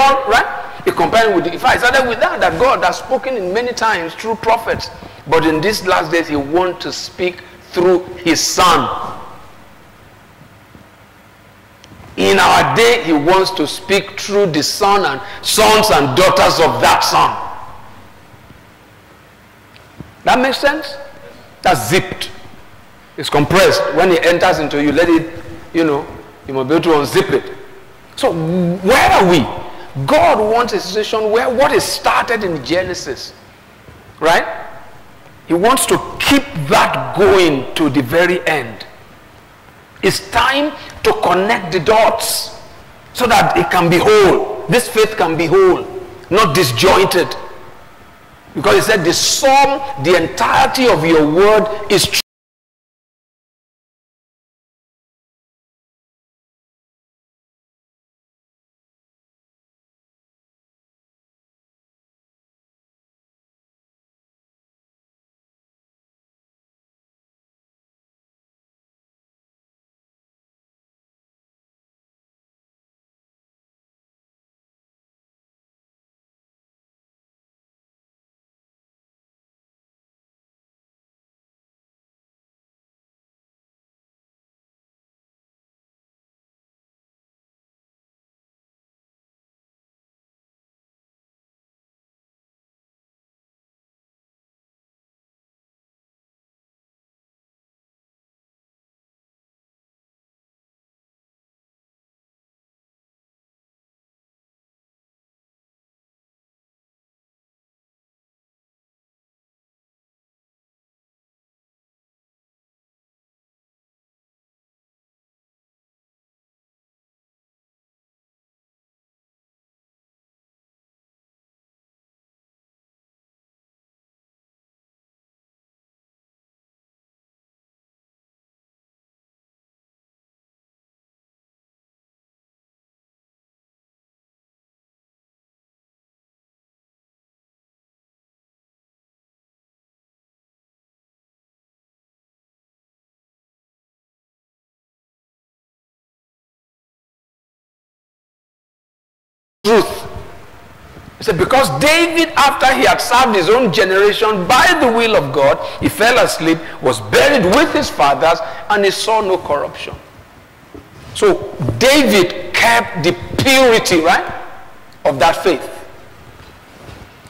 on, right? He compared with, if I started with that God has spoken in many times through prophets, but in these last days he wants to speak through his son. In our day, he wants to speak through the son and sons and daughters of that son. That makes sense? That's zipped. It's compressed. When it enters into you, let it, you must be able to unzip it. So where are we? God wants a situation where what is started in Genesis, right? He wants to keep that going to the very end. It's time to connect the dots so that it can be whole. This faith can be whole, not disjointed. Because he said the sum, the entirety of your word is true. Truth. He said, because David, after he had served his own generation by the will of God, he fell asleep, was buried with his fathers, and he saw no corruption. So David kept the purity, right, of that faith.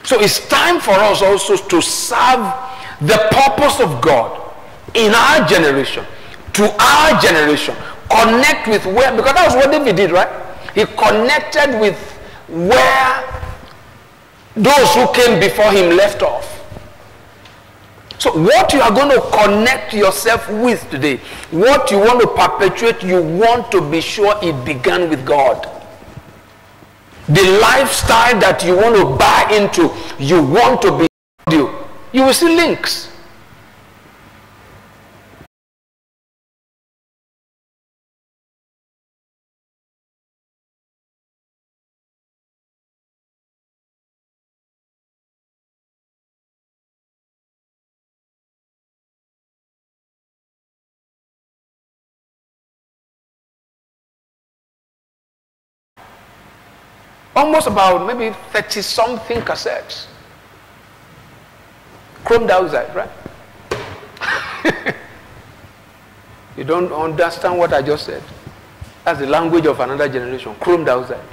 So it's time for us also to serve the purpose of God in our generation, to our generation. Connect with where, because that was what David did, right? He connected with where those who came before him left off. So what you are going to connect yourself with today, what you want to perpetuate, you want to be sure it began with God. The lifestyle that you want to buy into, you want to be, you will see links. Almost about maybe 30-something cassettes. Chromed outside, right? You don't understand what I just said. That's the language of another generation. Chromed outside.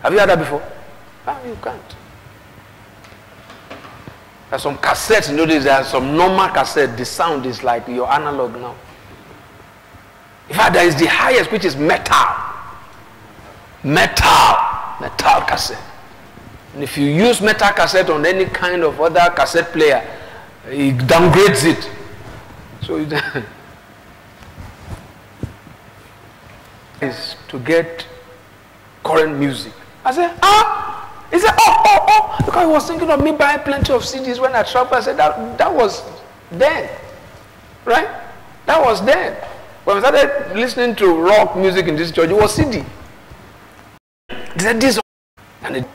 Have you heard that before? Ah, you can't. There's some cassettes, notice there are some normal cassettes. The sound is like your analog now. In fact, there is the highest, which is metal cassette. And if you use metal cassette on any kind of other cassette player, it downgrades it. So is to get current music. I said, ah! He said, oh. Because he was thinking of me buying plenty of CDs when I traveled. I said, that was then. Right? That was then. When we started listening to rock music in this church, it was CD. They said, this, and it,